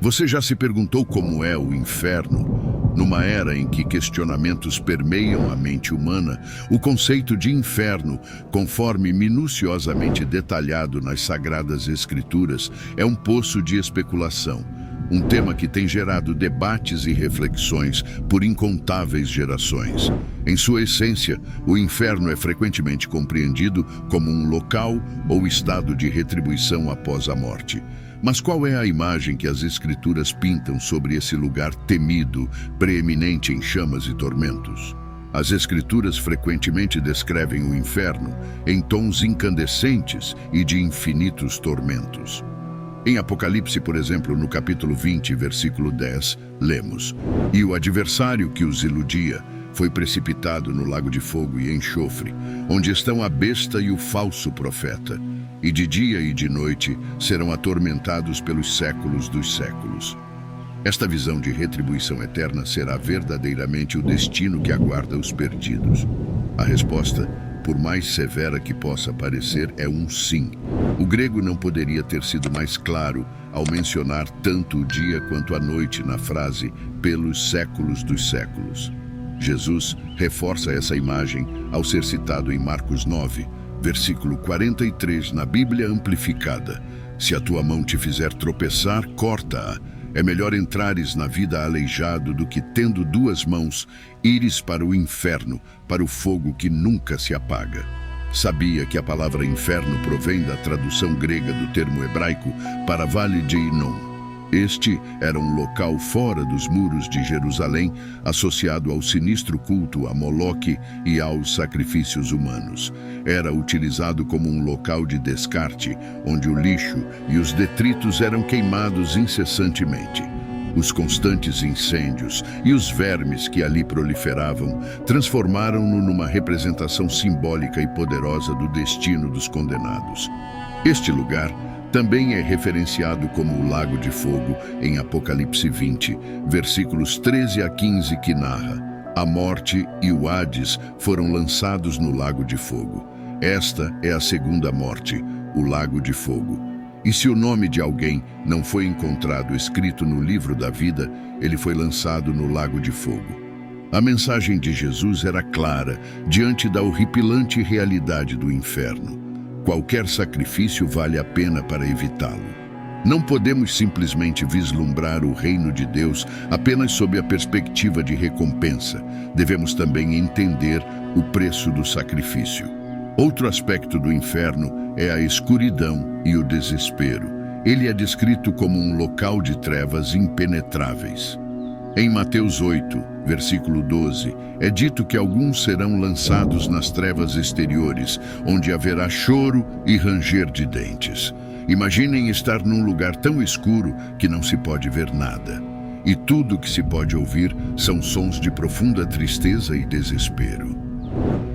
Você já se perguntou como é o inferno? Numa era em que questionamentos permeiam a mente humana, o conceito de inferno, conforme minuciosamente detalhado nas Sagradas Escrituras, é um poço de especulação. Um tema que tem gerado debates e reflexões por incontáveis gerações. Em sua essência, o inferno é frequentemente compreendido como um local ou estado de retribuição após a morte. Mas qual é a imagem que as Escrituras pintam sobre esse lugar temido, preeminente em chamas e tormentos? As Escrituras frequentemente descrevem o inferno em tons incandescentes e de infinitos tormentos. Em Apocalipse, por exemplo, no capítulo 20, versículo 10, lemos: "E o adversário que os iludia foi precipitado no lago de fogo e enxofre, onde estão a besta e o falso profeta. E de dia e de noite serão atormentados pelos séculos dos séculos." Esta visão de retribuição eterna será verdadeiramente o destino que aguarda os perdidos. A resposta, por mais severa que possa parecer, é um sim. O grego não poderia ter sido mais claro ao mencionar tanto o dia quanto a noite na frase "pelos séculos dos séculos". Jesus reforça essa imagem ao ser citado em Marcos 9, versículo 43 na Bíblia Amplificada: "Se a tua mão te fizer tropeçar, corta-a. É melhor entrares na vida aleijado do que, tendo duas mãos, ires para o inferno, para o fogo que nunca se apaga." Sabia que a palavra inferno provém da tradução grega do termo hebraico para Vale de Inom. Este era um local fora dos muros de Jerusalém, associado ao sinistro culto a Moloque e aos sacrifícios humanos. Era utilizado como um local de descarte, onde o lixo e os detritos eram queimados incessantemente. Os constantes incêndios e os vermes que ali proliferavam transformaram-no numa representação simbólica e poderosa do destino dos condenados. Este lugar também é referenciado como o Lago de Fogo em Apocalipse 20, versículos 13 a 15, que narra: "A morte e o Hades foram lançados no Lago de Fogo. Esta é a segunda morte, o Lago de Fogo. E se o nome de alguém não foi encontrado escrito no livro da vida, ele foi lançado no Lago de Fogo." A mensagem de Jesus era clara diante da horripilante realidade do inferno. Qualquer sacrifício vale a pena para evitá-lo. Não podemos simplesmente vislumbrar o reino de Deus apenas sob a perspectiva de recompensa. Devemos também entender o preço do sacrifício. Outro aspecto do inferno é a escuridão e o desespero. Ele é descrito como um local de trevas impenetráveis. Em Mateus 8, versículo 12, é dito que alguns serão lançados nas trevas exteriores, onde haverá choro e ranger de dentes. Imaginem estar num lugar tão escuro que não se pode ver nada. E tudo o que se pode ouvir são sons de profunda tristeza e desespero.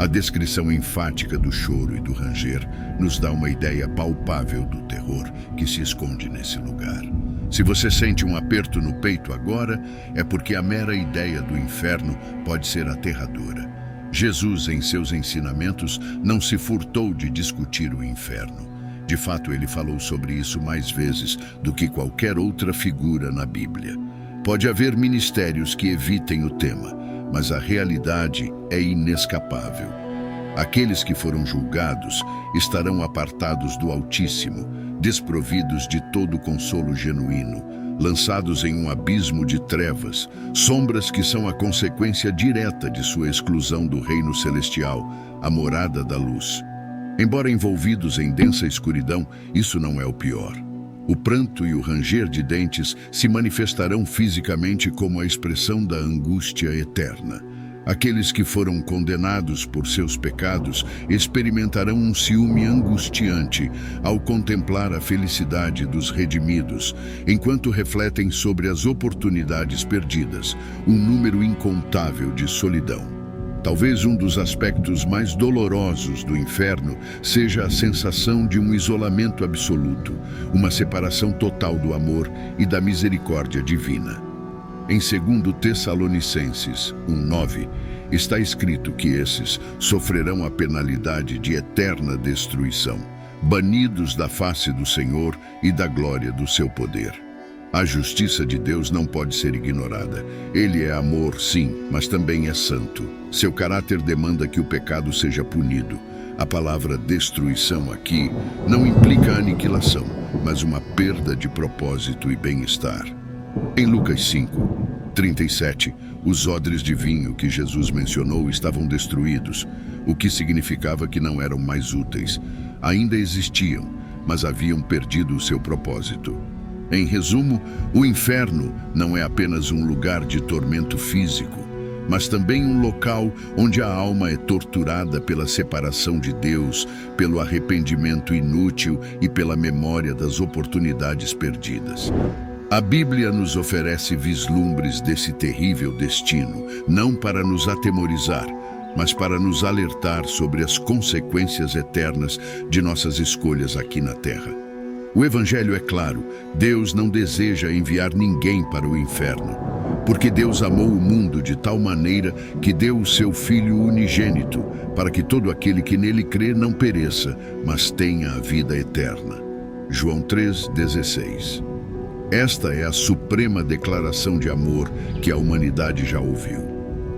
A descrição enfática do choro e do ranger nos dá uma ideia palpável do terror que se esconde nesse lugar. Se você sente um aperto no peito agora, é porque a mera ideia do inferno pode ser aterradora. Jesus, em seus ensinamentos, não se furtou de discutir o inferno. De fato, ele falou sobre isso mais vezes do que qualquer outra figura na Bíblia. Pode haver ministérios que evitem o tema, mas a realidade é inescapável. Aqueles que foram julgados estarão apartados do Altíssimo, desprovidos de todo consolo genuíno, lançados em um abismo de trevas, sombras que são a consequência direta de sua exclusão do reino celestial, a morada da luz. Embora envolvidos em densa escuridão, isso não é o pior. O pranto e o ranger de dentes se manifestarão fisicamente como a expressão da angústia eterna. Aqueles que foram condenados por seus pecados experimentarão um ciúme angustiante ao contemplar a felicidade dos redimidos, enquanto refletem sobre as oportunidades perdidas, um número incontável de solidão. Talvez um dos aspectos mais dolorosos do inferno seja a sensação de um isolamento absoluto, uma separação total do amor e da misericórdia divina. Em 2 Tessalonicenses 1:9, está escrito que esses sofrerão a penalidade de eterna destruição, banidos da face do Senhor e da glória do seu poder. A justiça de Deus não pode ser ignorada. Ele é amor, sim, mas também é santo. Seu caráter demanda que o pecado seja punido. A palavra destruição aqui não implica aniquilação, mas uma perda de propósito e bem-estar. Em Lucas 5:37, os odres de vinho que Jesus mencionou estavam destruídos, o que significava que não eram mais úteis. Ainda existiam, mas haviam perdido o seu propósito. Em resumo, o inferno não é apenas um lugar de tormento físico, mas também um local onde a alma é torturada pela separação de Deus, pelo arrependimento inútil e pela memória das oportunidades perdidas. A Bíblia nos oferece vislumbres desse terrível destino, não para nos atemorizar, mas para nos alertar sobre as consequências eternas de nossas escolhas aqui na Terra. O Evangelho é claro: Deus não deseja enviar ninguém para o inferno, porque Deus amou o mundo de tal maneira que deu o seu Filho unigênito, para que todo aquele que nele crê não pereça, mas tenha a vida eterna. João 3,16. Esta é a suprema declaração de amor que a humanidade já ouviu.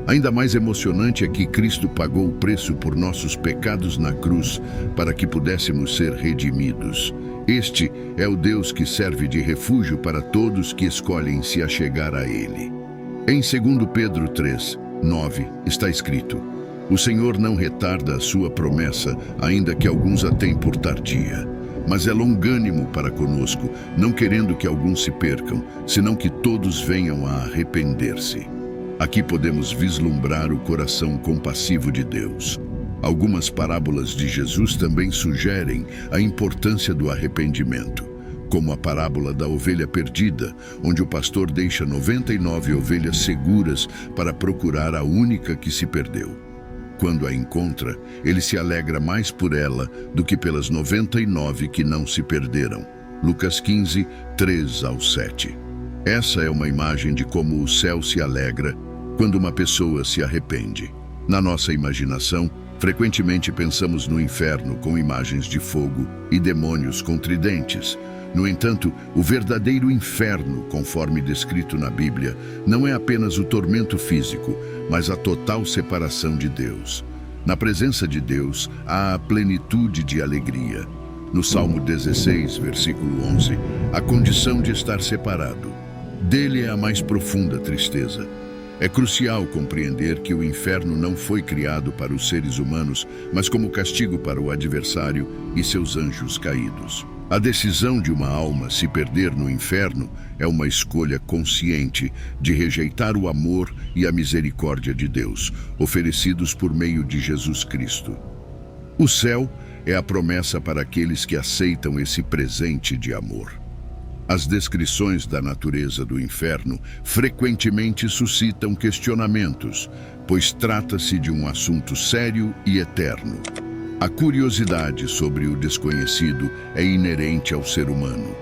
Ainda mais emocionante é que Cristo pagou o preço por nossos pecados na cruz para que pudéssemos ser redimidos. Este é o Deus que serve de refúgio para todos que escolhem se achegar a Ele. Em 2 Pedro 3:9 está escrito: o Senhor não retarda a sua promessa, ainda que alguns a tenham por tardia, mas é longânimo para conosco, não querendo que alguns se percam, senão que todos venham a arrepender-se. Aqui podemos vislumbrar o coração compassivo de Deus. Algumas parábolas de Jesus também sugerem a importância do arrependimento, como a parábola da ovelha perdida, onde o pastor deixa 99 ovelhas seguras para procurar a única que se perdeu. Quando a encontra, ele se alegra mais por ela do que pelas 99 que não se perderam. Lucas 15:3-7. Essa é uma imagem de como o céu se alegra quando uma pessoa se arrepende. Na nossa imaginação, frequentemente pensamos no inferno com imagens de fogo e demônios com tridentes. No entanto, o verdadeiro inferno, conforme descrito na Bíblia, não é apenas o tormento físico, mas a total separação de Deus. Na presença de Deus, há a plenitude de alegria. No Salmo 16, versículo 11, a condição de estar separado. Dele é a mais profunda tristeza. É crucial compreender que o inferno não foi criado para os seres humanos, mas como castigo para o adversário e seus anjos caídos. A decisão de uma alma se perder no inferno é uma escolha consciente de rejeitar o amor e a misericórdia de Deus, oferecidos por meio de Jesus Cristo. O céu é a promessa para aqueles que aceitam esse presente de amor. As descrições da natureza do inferno frequentemente suscitam questionamentos, pois trata-se de um assunto sério e eterno. A curiosidade sobre o desconhecido é inerente ao ser humano.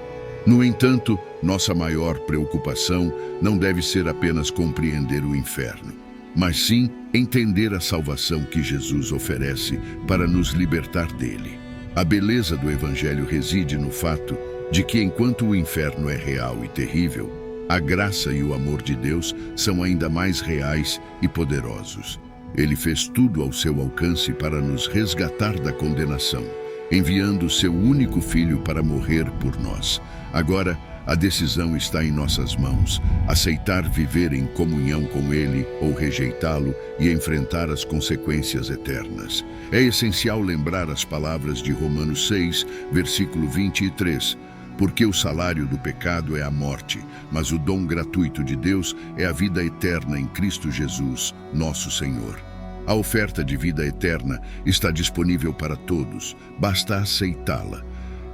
No entanto, nossa maior preocupação não deve ser apenas compreender o inferno, mas sim entender a salvação que Jesus oferece para nos libertar dele. A beleza do Evangelho reside no fato de que, enquanto o inferno é real e terrível, a graça e o amor de Deus são ainda mais reais e poderosos. Ele fez tudo ao seu alcance para nos resgatar da condenação, enviando seu único Filho para morrer por nós. Agora, a decisão está em nossas mãos: aceitar viver em comunhão com Ele ou rejeitá-lo e enfrentar as consequências eternas. É essencial lembrar as palavras de Romanos 6, versículo 23. Porque o salário do pecado é a morte, mas o dom gratuito de Deus é a vida eterna em Cristo Jesus, nosso Senhor. A oferta de vida eterna está disponível para todos, basta aceitá-la.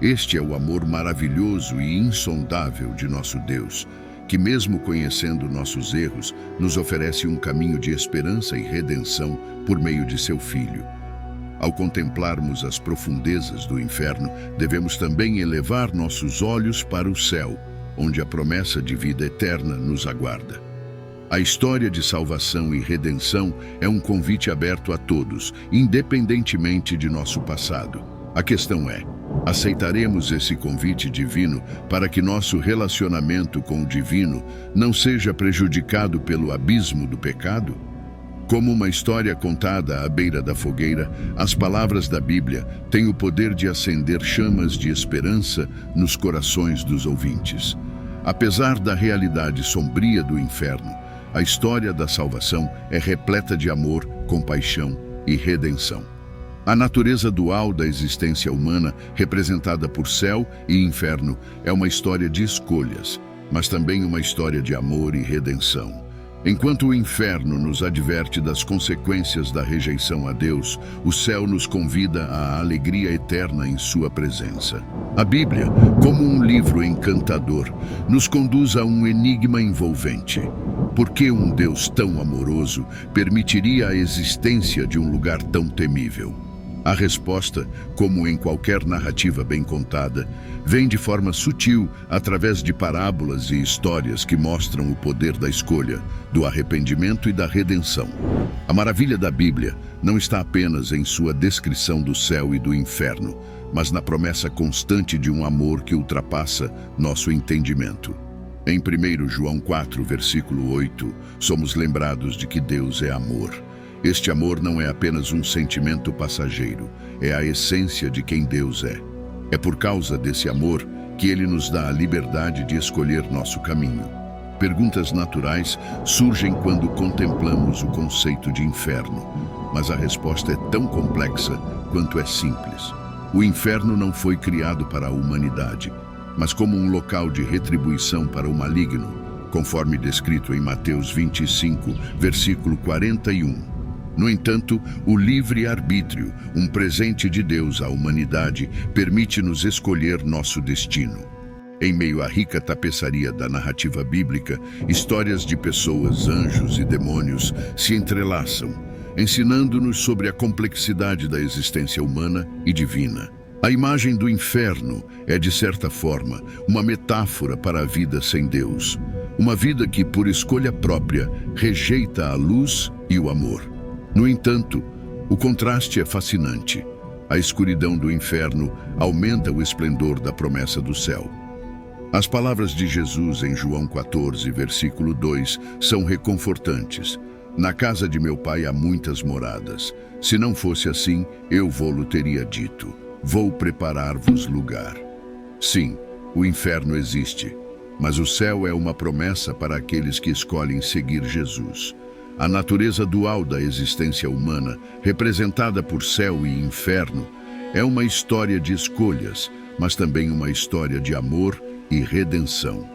Este é o amor maravilhoso e insondável de nosso Deus, que mesmo conhecendo nossos erros, nos oferece um caminho de esperança e redenção por meio de seu Filho. Ao contemplarmos as profundezas do inferno, devemos também elevar nossos olhos para o céu, onde a promessa de vida eterna nos aguarda. A história de salvação e redenção é um convite aberto a todos, independentemente de nosso passado. A questão é: aceitaremos esse convite divino para que nosso relacionamento com o divino não seja prejudicado pelo abismo do pecado? Como uma história contada à beira da fogueira, as palavras da Bíblia têm o poder de acender chamas de esperança nos corações dos ouvintes. Apesar da realidade sombria do inferno, a história da salvação é repleta de amor, compaixão e redenção. A natureza dual da existência humana, representada por céu e inferno, é uma história de escolhas, mas também uma história de amor e redenção. Enquanto o inferno nos adverte das consequências da rejeição a Deus, o céu nos convida à alegria eterna em sua presença. A Bíblia, como um livro encantador, nos conduz a um enigma envolvente. Por que um Deus tão amoroso permitiria a existência de um lugar tão temível? A resposta, como em qualquer narrativa bem contada, vem de forma sutil através de parábolas e histórias que mostram o poder da escolha, do arrependimento e da redenção. A maravilha da Bíblia não está apenas em sua descrição do céu e do inferno, mas na promessa constante de um amor que ultrapassa nosso entendimento. Em 1 João 4, versículo 8, somos lembrados de que Deus é amor. Este amor não é apenas um sentimento passageiro, é a essência de quem Deus é. É por causa desse amor que Ele nos dá a liberdade de escolher nosso caminho. Perguntas naturais surgem quando contemplamos o conceito de inferno, mas a resposta é tão complexa quanto é simples. O inferno não foi criado para a humanidade, mas como um local de retribuição para o maligno, conforme descrito em Mateus 25, versículo 41. No entanto, o livre-arbítrio, um presente de Deus à humanidade, permite-nos escolher nosso destino. Em meio à rica tapeçaria da narrativa bíblica, histórias de pessoas, anjos e demônios se entrelaçam, ensinando-nos sobre a complexidade da existência humana e divina. A imagem do inferno é, de certa forma, uma metáfora para a vida sem Deus. Uma vida que, por escolha própria, rejeita a luz e o amor. No entanto, o contraste é fascinante. A escuridão do inferno aumenta o esplendor da promessa do céu. As palavras de Jesus em João 14, versículo 2, são reconfortantes. Na casa de meu pai há muitas moradas. Se não fosse assim, eu vô-lo teria dito. Vou preparar-vos lugar. Sim, o inferno existe, mas o céu é uma promessa para aqueles que escolhem seguir Jesus. A natureza dual da existência humana, representada por céu e inferno, é uma história de escolhas, mas também uma história de amor e redenção.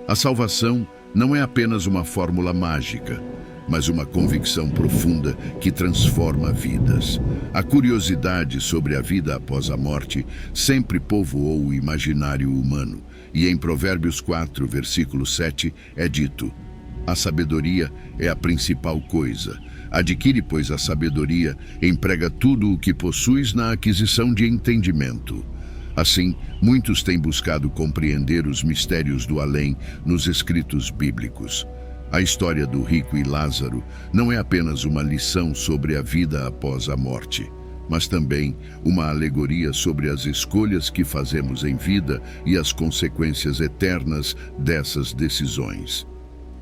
A salvação não é apenas uma fórmula mágica, mas uma convicção profunda que transforma vidas. A curiosidade sobre a vida após a morte sempre povoou o imaginário humano, e em Provérbios 4, versículo 7, é dito: a sabedoria é a principal coisa. Adquire, pois, a sabedoria, emprega tudo o que possuis na aquisição de entendimento. Assim, muitos têm buscado compreender os mistérios do além nos escritos bíblicos. A história do rico e Lázaro não é apenas uma lição sobre a vida após a morte, mas também uma alegoria sobre as escolhas que fazemos em vida e as consequências eternas dessas decisões.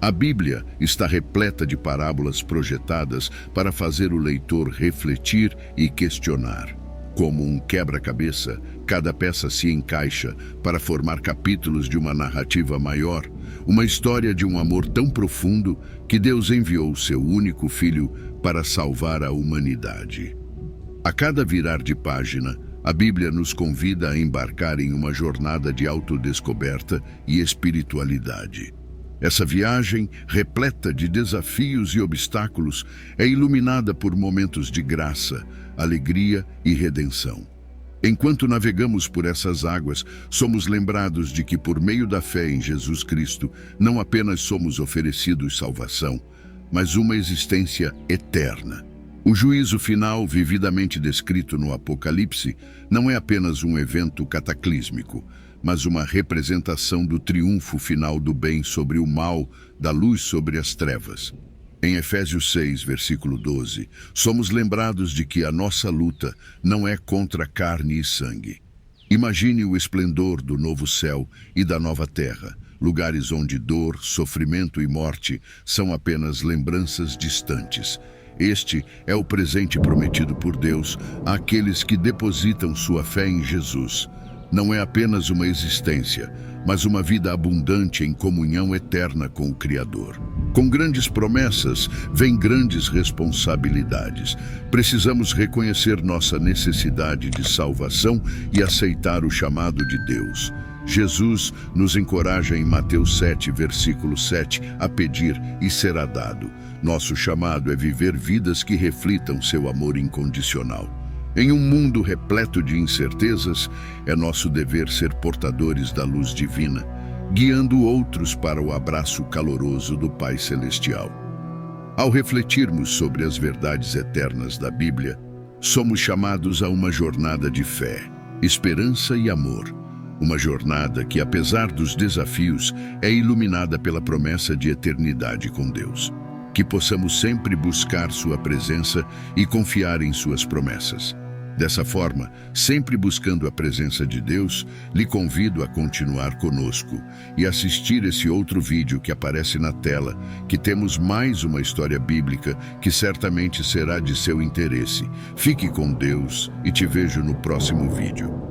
A Bíblia está repleta de parábolas projetadas para fazer o leitor refletir e questionar. Como um quebra-cabeça, cada peça se encaixa para formar capítulos de uma narrativa maior, uma história de um amor tão profundo que Deus enviou seu único Filho para salvar a humanidade. A cada virar de página, a Bíblia nos convida a embarcar em uma jornada de autodescoberta e espiritualidade. Essa viagem, repleta de desafios e obstáculos, é iluminada por momentos de graça, alegria e redenção. Enquanto navegamos por essas águas, somos lembrados de que, por meio da fé em Jesus Cristo, não apenas somos oferecidos salvação, mas uma existência eterna. O juízo final, vividamente descrito no Apocalipse, não é apenas um evento cataclísmico, mas uma representação do triunfo final do bem sobre o mal, da luz sobre as trevas. Em Efésios 6, versículo 12, somos lembrados de que a nossa luta não é contra carne e sangue. Imagine o esplendor do novo céu e da nova terra, lugares onde dor, sofrimento e morte são apenas lembranças distantes. Este é o presente prometido por Deus àqueles que depositam sua fé em Jesus. Não é apenas uma existência, mas uma vida abundante em comunhão eterna com o Criador. Com grandes promessas, vem grandes responsabilidades. Precisamos reconhecer nossa necessidade de salvação e aceitar o chamado de Deus. Jesus nos encoraja em Mateus 7, versículo 7, a pedir e será dado. Nosso chamado é viver vidas que reflitam seu amor incondicional. Em um mundo repleto de incertezas, é nosso dever ser portadores da luz divina, guiando outros para o abraço caloroso do Pai Celestial. Ao refletirmos sobre as verdades eternas da Bíblia, somos chamados a uma jornada de fé, esperança e amor. Uma jornada que, apesar dos desafios, é iluminada pela promessa de eternidade com Deus. Que possamos sempre buscar sua presença e confiar em suas promessas. Dessa forma, sempre buscando a presença de Deus, lhe convido a continuar conosco e assistir esse outro vídeo que aparece na tela, que temos mais uma história bíblica que certamente será de seu interesse. Fique com Deus e te vejo no próximo vídeo.